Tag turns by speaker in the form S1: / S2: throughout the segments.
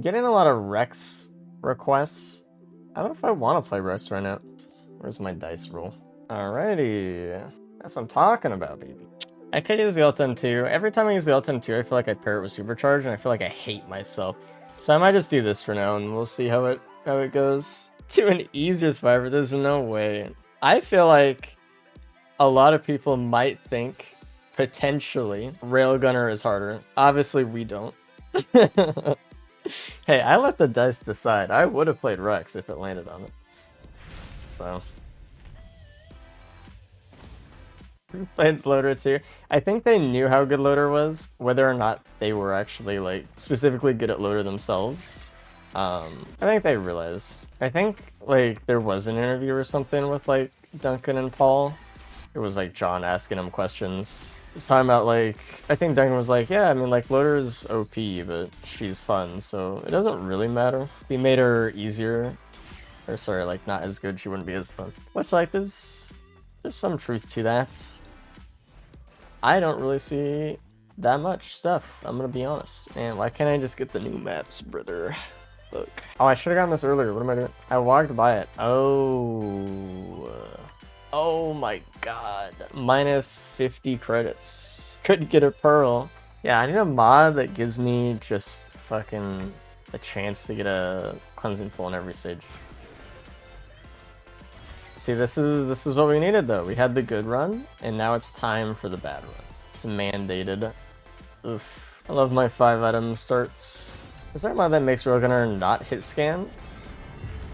S1: I'm getting a lot of Rex requests. I don't know if I want to play Rex right now. Where's my dice roll? Alrighty. That's what I'm talking about, baby. I could use the Ultim 2. Every time I use the Ultim 2, I feel like I pair it with Supercharge, and I feel like I hate myself. So I might just do this for now, and we'll see how it goes. To an easier survivor, there's no way. I feel like a lot of people might think, potentially, Railgunner is harder. Obviously, we don't. Hey, I let the dice decide. I would have played Rex if it landed on it. So... Played Loader too. I think they knew how good Loader was, whether or not they were actually like specifically good at Loader themselves. I think they realized. I think like there was an interview or something with like Duncan and Paul. It was like John asking him questions. It's talking about like, I think Duncan was like, yeah, I mean like Loader's OP, but she's fun, so it doesn't really matter. If we made her easier, or sorry, like not as good, she wouldn't be as fun. Which like there's some truth to that. I don't really see that much stuff, I'm gonna be honest. Man, why can't I just get the new maps, brother? Look. Oh, I should have gotten this earlier. What am I doing? I walked by it. Oh my god. Minus 50 credits. Couldn't get a pearl. Yeah, I need a mod that gives me just fucking a chance to get a cleansing pool on every stage. See, this is what we needed though. We had the good run, and now it's time for the bad run. It's mandated. Oof. I love my 5 item starts. Is there a mod that makes Railgunner not hit scan?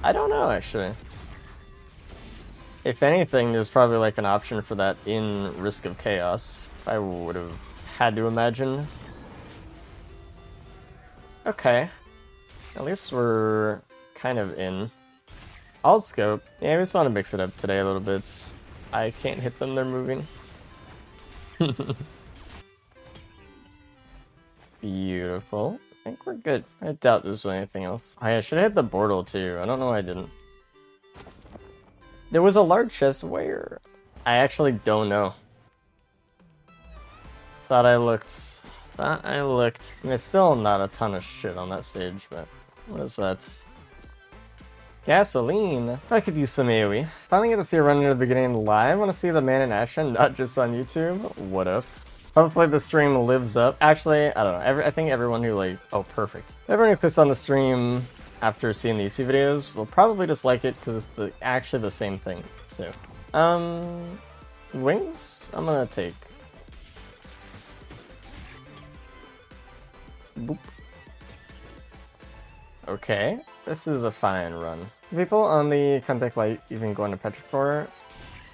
S1: I don't know actually. If anything, there's probably like an option for that in Risk of Chaos. I would have had to imagine. Okay. At least we're kind of in. I'll scope. Yeah, I just want to mix it up today a little bit. I can't hit them, they're moving. Beautiful. I think we're good. I doubt there's anything else. Oh, yeah, I should have hit the portal too. I don't know why I didn't. There was a large chest where? I actually don't know. Thought I looked. There's still not a ton of shit on that stage, but what is that? Gasoline. I could use some AoE. Finally get to see a run into the beginning live. I want to see the man in action, not just on YouTube. What up? Hopefully the stream lives up. Actually, I don't know. I think everyone who like... Oh, perfect. Everyone who clicks on the stream after seeing the YouTube videos will probably just like it because it's actually the same thing. So, wings? I'm gonna take. Boop. Okay, this is a fine run. People on the contact light even going to Petrichor.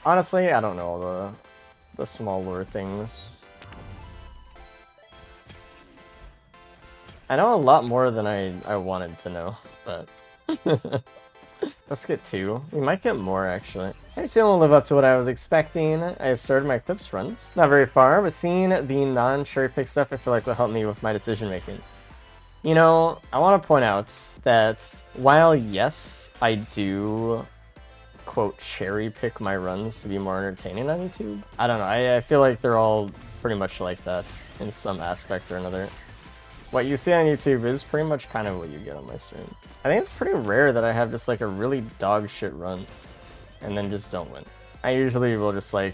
S1: Honestly, I don't know all the small lore things. I know a lot more than I wanted to know, but let's get 2. We might get more actually. I assume we'll live up to what I was expecting. I have started my Eclipse runs. Not very far, but seeing the non-cherry pick stuff I feel like will help me with my decision making. You know, I want to point out that while, yes, I do, quote, cherry pick my runs to be more entertaining on YouTube, I don't know, I feel like they're all pretty much like that in some aspect or another. What you see on YouTube is pretty much kind of what you get on my stream. I think it's pretty rare that I have just like a really dog shit run and then just don't win. I usually will just like,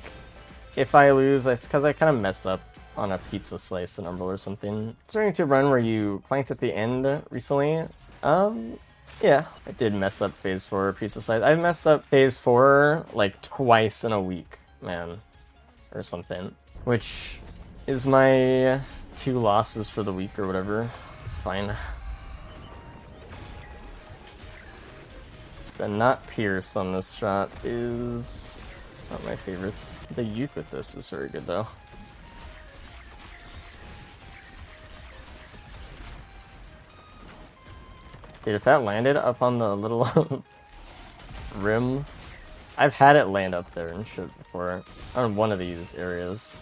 S1: if I lose, that's because I kind of mess up on a pizza slice in Umbral or something. Starting to run where you clanked at the end recently. Yeah, I did mess up phase 4 pizza slice. I messed up phase 4 like twice in a week, man, or something, which is my 2 losses for the week or whatever. It's fine. The not pierce on this shot is not my favorites. The youth with this is very good though. Dude, if that landed up on the little rim, I've had it land up there and shit before on one of these areas.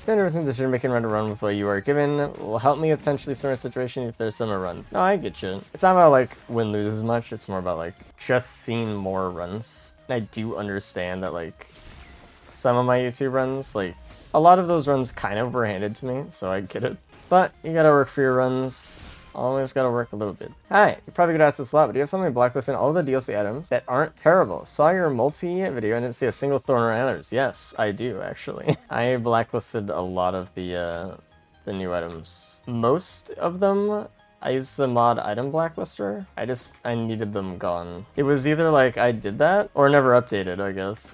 S1: 10% decision-making run to run with what you are given will help me potentially sort of situation if there's some run. No, I get you. It's not about like win-lose as much, it's more about like just seeing more runs. I do understand that like some of my YouTube runs, like a lot of those runs kind of were handed to me, so I get it. But you gotta work for your runs. Always gotta work a little bit. Hi, you're probably gonna ask this a lot, but do you have something blacklisting all the DLC items that aren't terrible? Saw your multi video and didn't see a single thorn or antlers. Yes, I do actually. I blacklisted a lot of the new items. Most of them, I used the mod item blacklister. I needed them gone. It was either like I did that or never updated, I guess.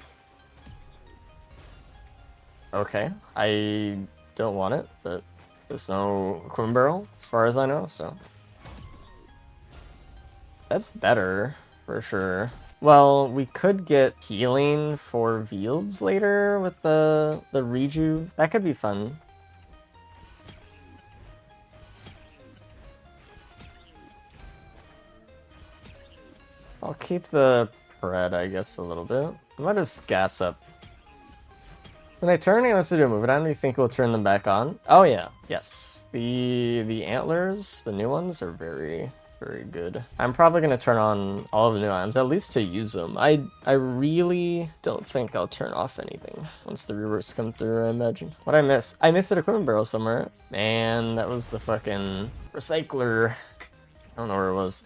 S1: Okay, I don't want it, but there's no equipment barrel as far as I know, so. That's better, for sure. Well, we could get healing for Fields later with the reju. That could be fun. I'll keep the pred, I guess, a little bit. I might just gas up. When I turn antlers to do a move, do you think we'll turn them back on? Oh yeah, yes. The antlers, the new ones, are very, very good. I'm probably gonna turn on all of the new items, at least to use them. I really don't think I'll turn off anything once the reworks come through, I imagine. What'd I miss? I missed an equipment barrel somewhere. Man, that was the fucking recycler. I don't know where it was.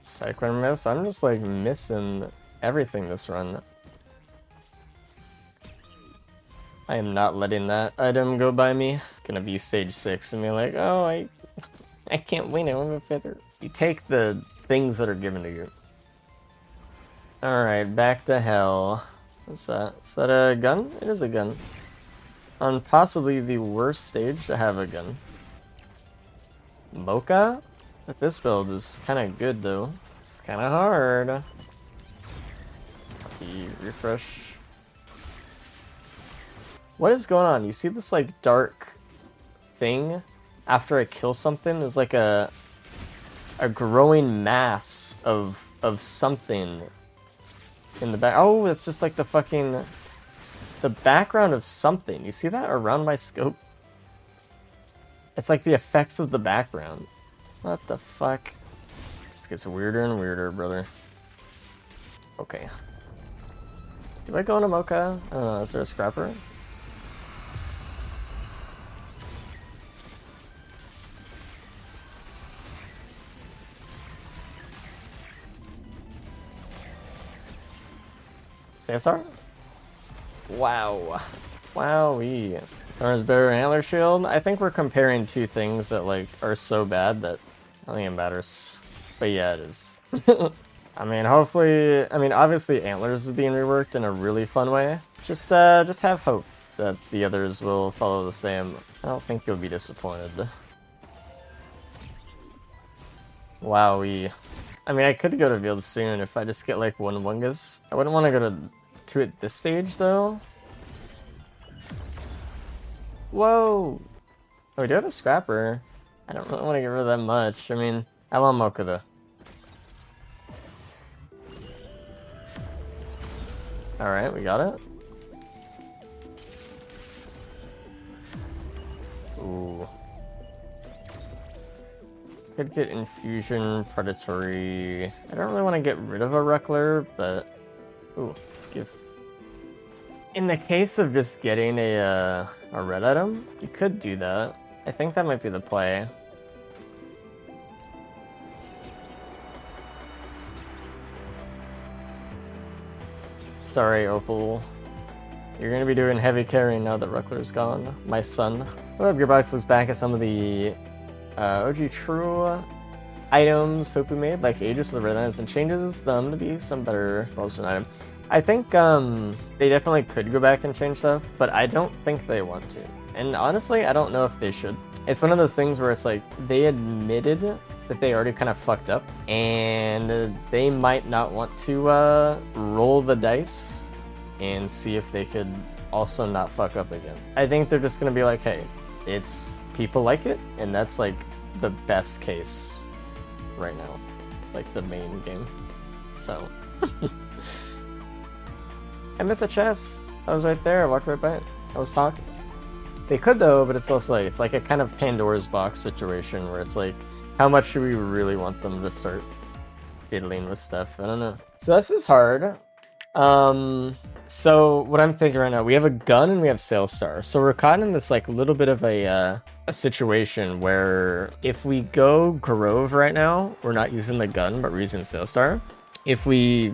S1: Cycler miss? I'm just like missing everything this run. I am not letting that item go by me. Gonna be stage 6 and be like, oh, I can't win, I want a feather. You take the things that are given to you. Alright, back to hell. What's that? Is that a gun? It is a gun. On possibly the worst stage to have a gun. Mocha? But this build is kind of good though. It's kind of hard. Refresh. What is going on? You see this like dark thing after I kill something? There's like a growing mass of something in the back. Oh, it's just like the background of something. You see that around my scope? It's like the effects of the background. What the fuck? Just gets weirder and weirder, brother. Okay. Do I go into Mocha? I don't know, is there a scrapper? CSR? Wow. Wowee. Thorn's better antler shield? I think we're comparing two things that like are so bad that I think it matters. But yeah, it is. I mean, hopefully, obviously antlers is being reworked in a really fun way. Just have hope that the others will follow the same. I don't think you'll be disappointed. Wowee. I mean, I could go to Field soon if I just get like one Wungus. I wouldn't want to go to it this stage though. Whoa! Oh, we do have a scrapper. I don't really want to get rid of that much. I mean, I want Mocha though. Alright, we got it. Ooh. Could get Infusion, Predatory. I don't really want to get rid of a Ruckler, but... Ooh, give. In the case of just getting a red item, you could do that. I think that might be the play. Sorry, Opal. You're gonna be doing heavy carrying now that Ruckler's gone, my son. Well, Gearbox looks back at some of the OG True items Hopu made, like Aegis with the red items, and changes them to be some better Bolstone item. I think they definitely could go back and change stuff, but I don't think they want to. And honestly, I don't know if they should. It's one of those things where it's like, they admitted that they already kind of fucked up, and they might not want to roll the dice and see if they could also not fuck up again. I think they're just gonna be like, hey, it's people like it, and that's like the best case right now, like the main game. So I missed the chest. I was right there. I walked right by it. I was talking. They could though, but it's also like, it's like a kind of Pandora's box situation where it's like, how much should we really want them to start fiddling with stuff? I don't know. So this is hard. So what I'm thinking right now, we have a gun and we have Sailstar. So we're caught in this like little bit of a a situation where if we go Grove right now, we're not using the gun, but we're using Sailstar. If we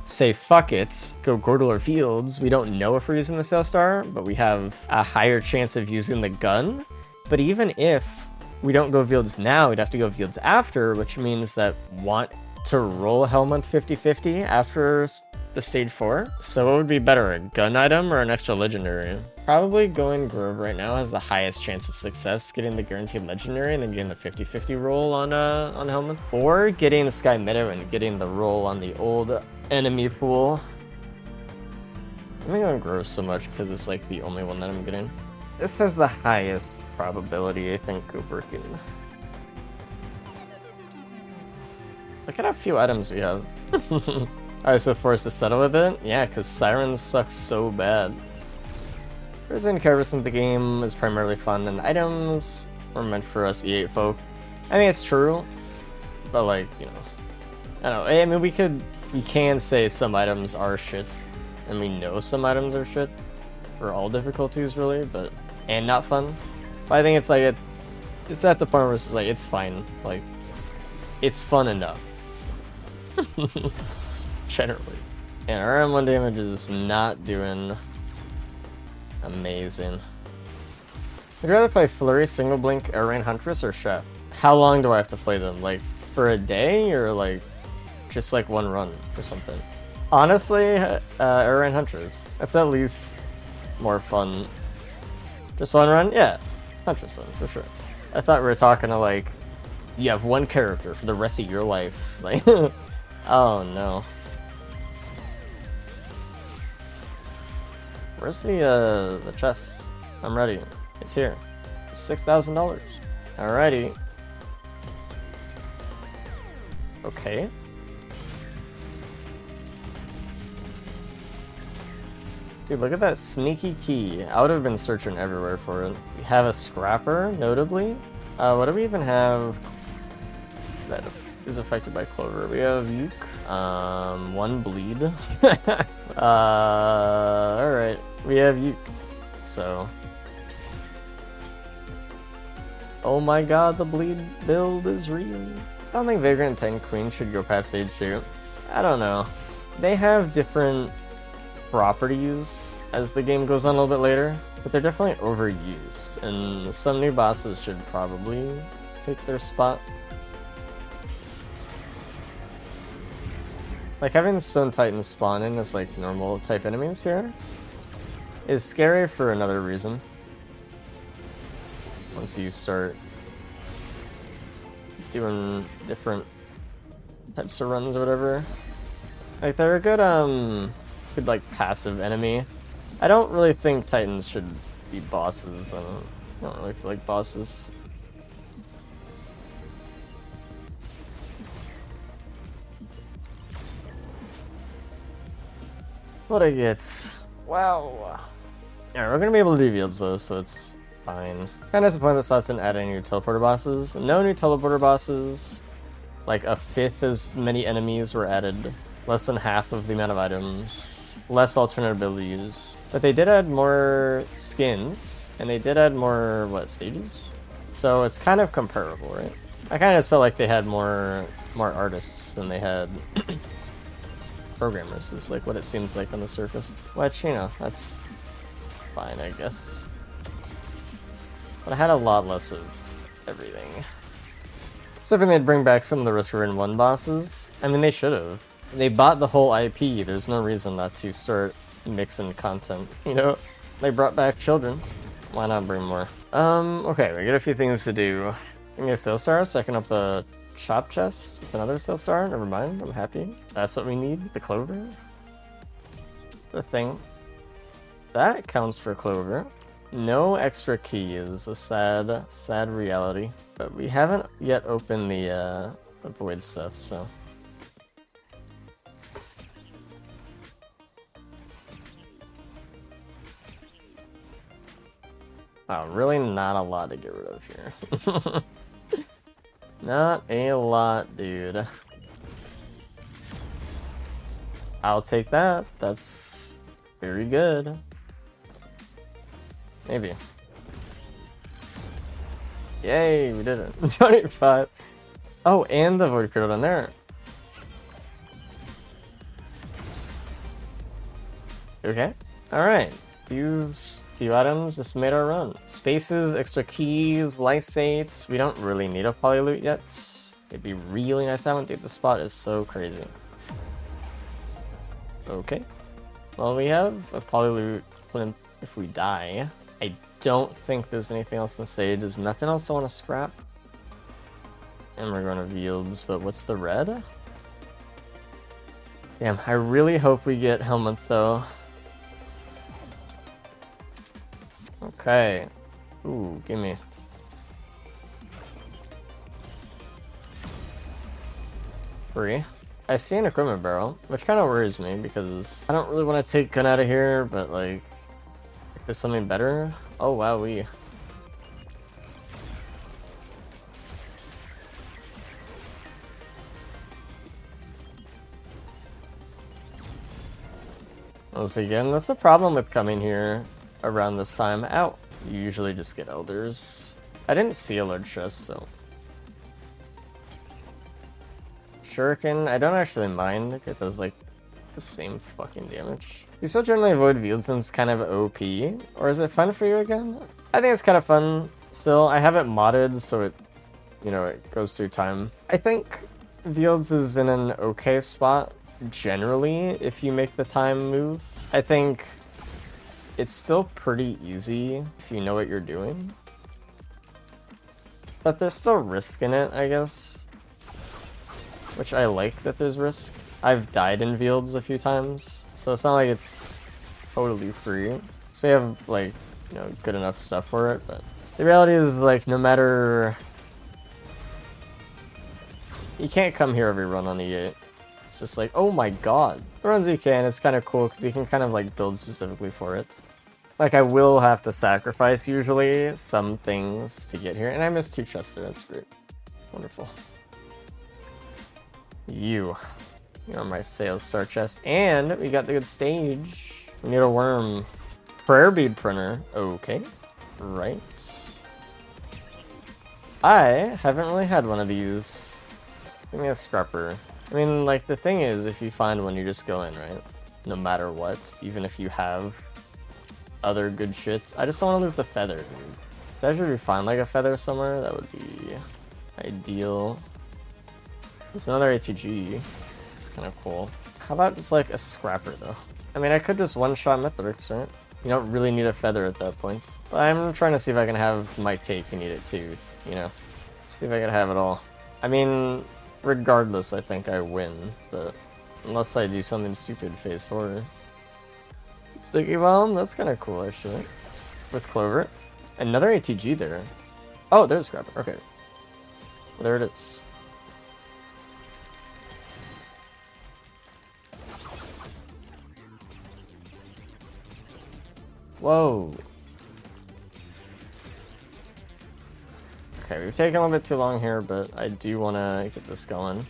S1: say fuck it, go Gordle or Fields, we don't know if we're using the Sailstar, but we have a higher chance of using the gun. But even if we don't go Fields now, we'd have to go Fields after, which means that want to roll Helmut 50-50 after the stage 4. So what would be better, a gun item or an extra legendary? Probably going Grove right now has the highest chance of success, getting the guaranteed legendary and then getting the 50-50 roll on Helmut, or getting the Sky Meadow and getting the roll on the old enemy pool. I'm gonna go Grove so much because it's like the only one that I'm getting. This has the highest probability, I think, of working. Look at how few items we have. Alright, so forced to settle with it? Yeah, because Sirens sucks so bad. Resident Carverson, the game is primarily fun and items were meant for us E8 folk. I mean, it's true, but like, you know, I don't know. I mean, you can say some items are shit, and we know some items are shit for all difficulties, really, but, and not fun. But I think it's like, it's at the point where it's like, it's fine. Like, it's fun enough. Generally. And our M1 damage is not doing amazing. I'd rather play Flurry, Single Blink, Air Rain Huntress, or Chef. How long do I have to play them? Like, for a day, or like, just like one run or something? Honestly, Air Rain Huntress. That's at least more fun. Just one run? Yeah. Huntress then, for sure. I thought we were talking to like, you have one character for the rest of your life. Like, oh no. Where's the chest? I'm ready. It's here. It's $6,000. Alrighty. Okay. Dude, look at that sneaky key. I would have been searching everywhere for it. We have a scrapper, notably. What do we even have that is affected by Clover? We have Uke. One bleed. Alright. We have Uke. So. Oh my god, the bleed build is real. I don't think Vagrant 10 Queen should go past stage 2. I don't know. They have different properties as the game goes on a little bit later, but they're definitely overused, and some new bosses should probably take their spot. Like having Stone Titans spawn in as like normal type enemies here is scary for another reason. Once you start doing different types of runs or whatever. Like they're a good like passive enemy. I don't really think Titans should be bosses. I don't really feel like bosses. What I get? Wow. Yeah, we're gonna be able to do fields though, so it's fine. Kind of at the point that slots didn't add any new teleporter bosses. No new teleporter bosses. Like a fifth as many enemies were added. Less than half of the amount of items. Less alternate abilities. But they did add more skins, and they did add more, what, stages? So it's kind of comparable, right? I kind of just felt like they had more artists than they had programmers, is like what it seems like on the surface. Which, you know, that's fine, I guess. But I had a lot less of everything. Except when they'd bring back some of the Risk Ridden 1 bosses. I mean, they should have. They bought the whole IP, there's no reason not to start mixing content, you know? They brought back children. Why not bring more? Okay, we got a few things to do. Give me a Steel Star, so I can up the shop chest with another Steel Star. Never mind, I'm happy. That's what we need, the Clover. The thing. That counts for Clover. No extra key is a sad reality. But we haven't yet opened the Void stuff, so. Wow, really not a lot to get rid of here. Not a lot, dude. I'll take that. That's very good. Maybe. Yay, we did it. 25. Oh, and the void crit on there. Okay. Alright. These few items just made our run. Spaces, extra keys, lysates. We don't really need a polyloot yet. It'd be really nice to have one. Dude, the spot is so crazy. Okay. Well, we have a polyloot plimp if we die. I don't think there's anything else in the stage. There's nothing else I want to scrap. And we're going to Fields, but what's the red? Damn, I really hope we get Helmet though. Okay. Ooh, gimme. Free. I see an equipment barrel, which kind of worries me because I don't really want to take gun out of here, but like, if there's something better. Oh wow, once again, that's the problem with coming here around this time. Ow! You usually just get elders. I didn't see a large chest, so. Shuriken, I don't actually mind. It does like the same fucking damage. You still generally avoid Field since kind of OP, or is it fun for you again? I think it's kind of fun still. I have it modded so it, you know, it goes through time. I think Fields is in an okay spot generally if you make the time move. I think it's still pretty easy if you know what you're doing. But there's still risk in it, I guess. Which I like that there's risk. I've died in Fields a few times, so it's not like it's totally free. So you have, like, you know, good enough stuff for it, but the reality is, like, no matter... You can't come here every run on E8. It's just like, oh my god. The runs you can, it's kind of cool because you can kind of, like, build specifically for it. Like, I will have to sacrifice, usually, some things to get here. And I missed 2 chests there, that's great. Wonderful. You're my sales star chest. And we got the good stage. We need a worm. Prayer bead printer. Okay. Right. I haven't really had one of these. Give me a scrapper. I mean, like, the thing is, if you find one, you just go in, right? No matter what. Even if you have other good shit. I just don't want to lose the feather, dude. Especially if you find, like, a feather somewhere, that would be ideal. It's another ATG. It's kind of cool. How about just like a scrapper though? I mean, I could just one-shot Mithrix, right? You don't really need a feather at that point. But I'm trying to see if I can have my cake and eat it too, you know? See if I can have it all. I mean, regardless, I think I win, but unless I do something stupid phase 4. Sticky Bomb? That's kind of cool, actually. With Clover. Another ATG there. Oh, there's a scrapper. Okay. Well, there it is. Whoa. Okay, we've taken a little bit too long here, but I do want to get this going.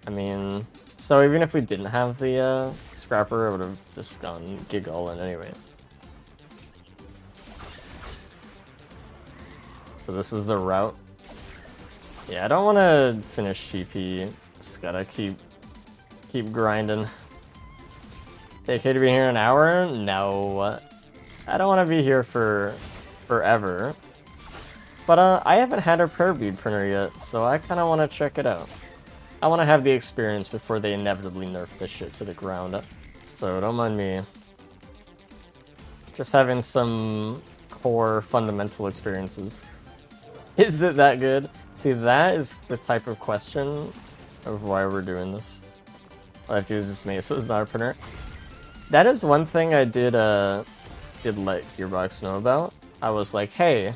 S1: I mean, so even if we didn't have the scrapper, I would have just gone gig all in anyway. So this is the route. Yeah, I don't want to finish GP. Just gotta keep grinding. Take it to be here in an hour? No. I don't want to be here for forever. But I haven't had a prayer bead printer yet, so I kind of want to check it out. I want to have the experience before they inevitably nerf this shit to the ground. So don't mind me. Just having some core fundamental experiences. Is it that good? See, that is the type of question of why we're doing this. All I have to do is just make so it's not a printer. That is one thing I did let Gearbox know about. I was like, hey,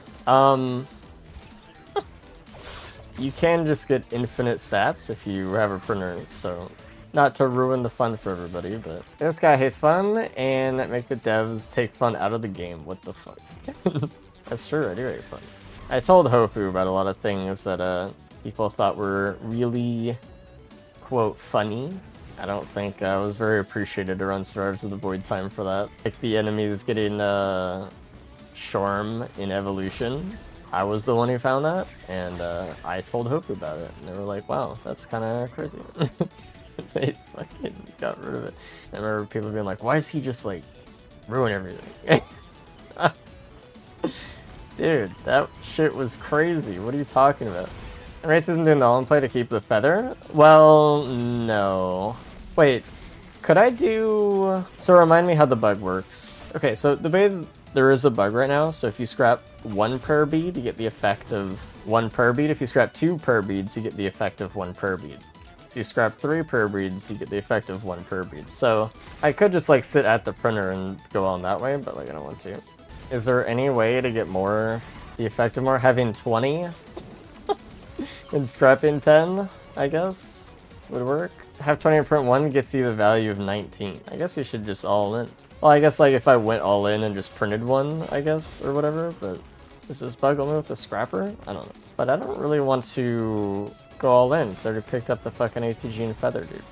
S1: you can just get infinite stats if you have a printer, so not to ruin the fun for everybody, but this guy hates fun and make the devs take fun out of the game. What the fuck? That's true, I do hate fun. I told Hofu about a lot of things that people thought were really, quote, funny. I don't think I was very appreciated around Survivors of the Void time for that. Like the enemies getting Shorm in evolution. I was the one who found that, and I told Hope about it, and they were like, wow, that's kind of crazy. They fucking got rid of it. I remember people being like, why is he just like ruin everything? Dude, that shit was crazy. What are you talking about? Race isn't doing the all in play to keep the feather? Well, no. Wait, could I do... So remind me how the bug works. Okay, so the way there is a bug right now, so if you scrap 1 prayer bead, you get the effect of 1 prayer bead. If you scrap 2 prayer beads, you get the effect of 1 prayer bead. If you scrap 3 prayer beads, you get the effect of 1 prayer bead. So I could just like sit at the printer and go on that way, but like I don't want to. Is there any way to get more, the effect of more? Having 20 and scrapping 10, I guess, would work. Have 20 and print 1 gets you the value of 19. I guess we should just all in. Well, I guess like if I went all in and just printed 1, I guess, or whatever, but is this bug only with the scrapper? I don't know. But I don't really want to go all in, because I already picked up the fucking ATG and feather, dude.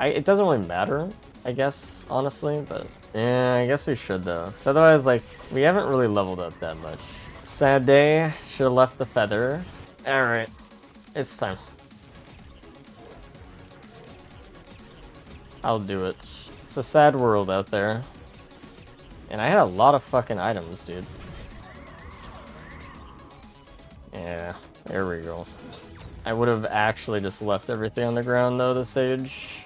S1: It doesn't really matter, I guess, honestly, but yeah, I guess we should though. Because otherwise, like, we haven't really leveled up that much. Sad day, should have left the feather. Alright, it's time. I'll do it. It's a sad world out there. And I had a lot of fucking items, dude. Yeah, there we go. I would have actually just left everything on the ground though this age.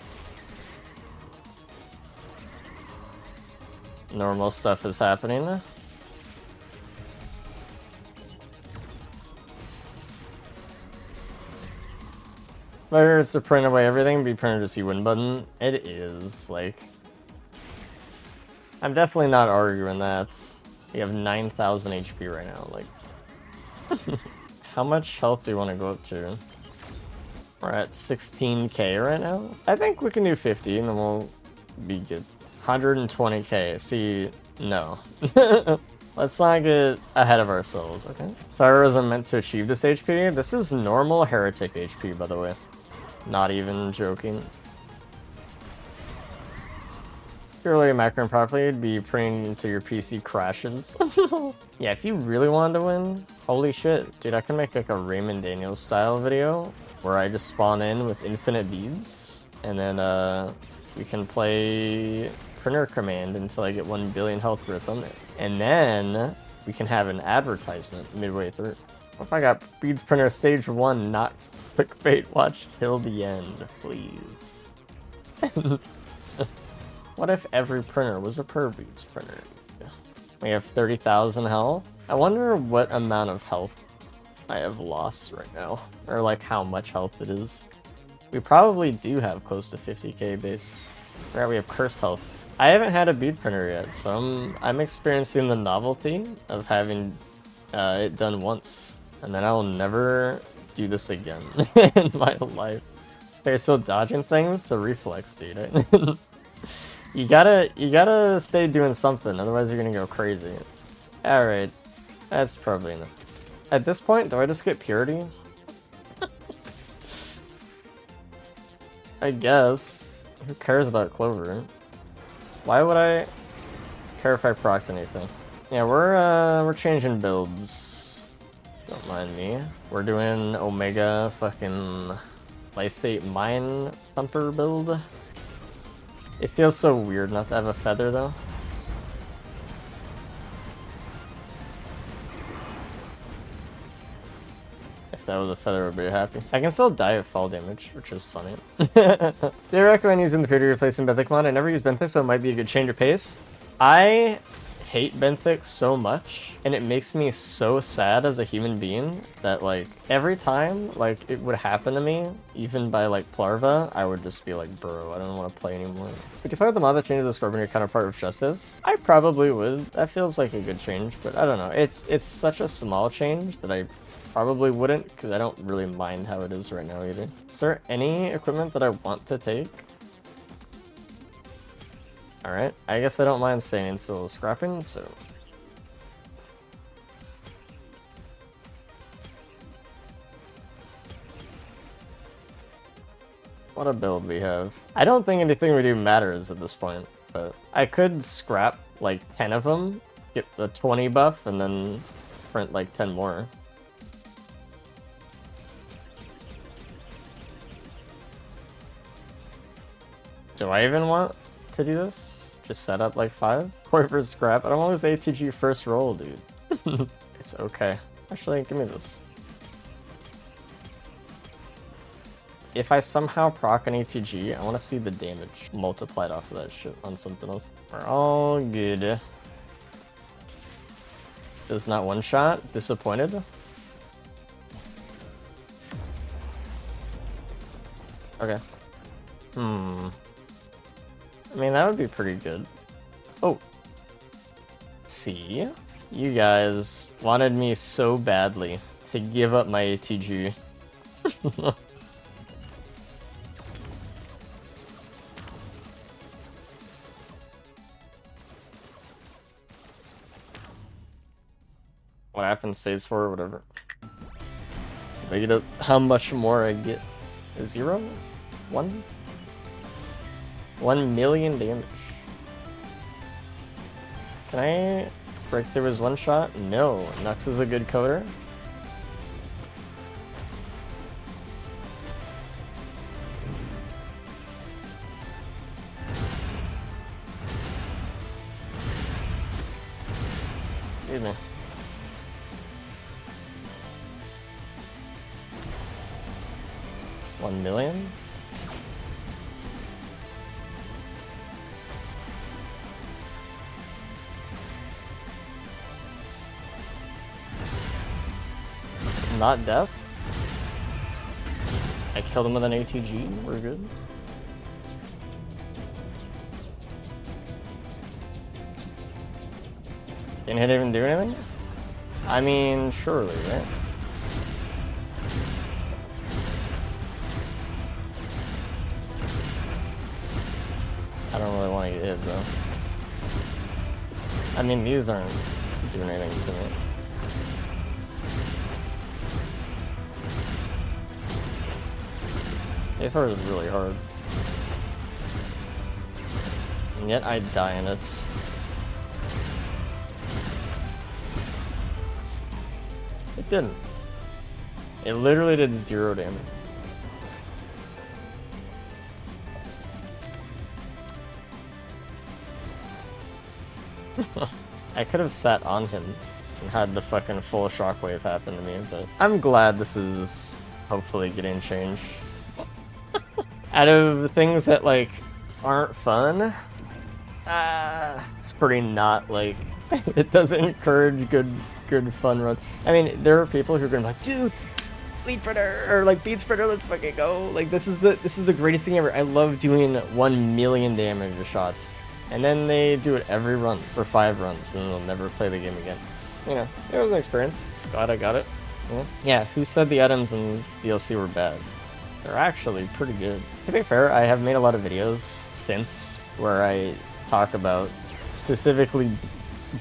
S1: Normal stuff is happening. Better is to print away everything, be printed to see win button. It is, like... I'm definitely not arguing that. We have 9,000 HP right now, like... How much health do you want to go up to? We're at 16k right now? I think we can do 50 and then we'll be good. 120k, see, no. Let's not get ahead of ourselves, okay? Sorry, wasn't meant to achieve this HP. This is normal heretic HP, by the way. Not even joking. Purely macroing properly, it'd be printing until your PC crashes. Yeah, if you really wanted to win, holy shit. Dude, I can make like a Raymond Daniels style video where I just spawn in with infinite beads. And then we can play printer command until I get 1 billion health worth on it. And then we can have an advertisement midway through. What if I got beads printer stage 1, not clickbait, watch till the end, please. What if every printer was a per beads printer? We have 30,000 health. I wonder what amount of health I have lost right now, or like how much health it is. We probably do have close to 50k base. Right, we have cursed health. I haven't had a bead printer yet, so I'm experiencing the novelty of having it done once, and then I will never do this again in my life. They're still dodging things, so reflex, dude. You gotta stay doing something, otherwise you're gonna go crazy. Alright, that's probably enough. At this point, do I just get purity? I guess. Who cares about Clover? Why would I care if I procced anything? Yeah, we're changing builds. Don't mind me. We're doing Omega fucking Lysate Mine Thumper build. It feels so weird not to have a feather though. If that was a feather, I'd be happy. I can still die at fall damage, which is funny. They recommend using the purity replacing Benthic mod. I never use Benthic, so it might be a good change of pace. I hate Benthic so much, and it makes me so sad as a human being that like every time like it would happen to me, even by like Plarva, I would just be like, bro, I don't want to play anymore. Would you play with the mod that changes the Scorpion your counterpart with Justice? I probably would. That feels like a good change, but I don't know. It's such a small change that I probably wouldn't, because I don't really mind how it is right now either. Is there any equipment that I want to take? Alright, I guess I don't mind staying still scrapping, so... What a build we have. I don't think anything we do matters at this point, but I could scrap like 10 of them, get the 20 buff and then print like 10 more. Do I even want to do this? Just set up like 5? Core for scrap? I don't want this ATG first roll, dude. It's okay. Actually, give me this. If I somehow proc an ATG, I want to see the damage multiplied off of that shit on something else. We're all good. This is not one shot. Disappointed. Okay. I mean, that would be pretty good. Oh. See? You guys wanted me so badly to give up my ATG. What happens phase 4 or whatever. So I get up how much more I get. 0? 1? 1 million damage. Can I break through his one shot? No. Nux is a good coder. Excuse me. $1 million? Not death? I killed him with an ATG, we're good. Didn't hit even do anything? I mean, surely, right? I don't really want to get hit though. I mean, these aren't doing anything to me. This hard is really hard. And yet I die in it. It didn't. It literally did 0 damage. I could have sat on him and had the fucking full shockwave happen to me, but I'm glad this is hopefully getting changed. Out of the things that like aren't fun, it's pretty not like it doesn't encourage good fun runs. I mean, there are people who are gonna be like, dude, lead spreader or like bead spreader, let's fucking go. Like this is the greatest thing ever. I love doing 1 million damage with shots. And then they do it every run for 5 runs, and then they'll never play the game again. You know, it was an experience. Glad I got it. Yeah, who said the items in this DLC were bad? They're actually pretty good. To be fair, I have made a lot of videos since where I talk about specifically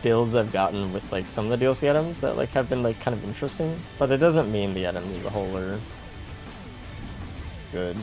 S1: builds I've gotten with like some of the DLC items that like have been like kind of interesting, but it doesn't mean the items as a whole are good.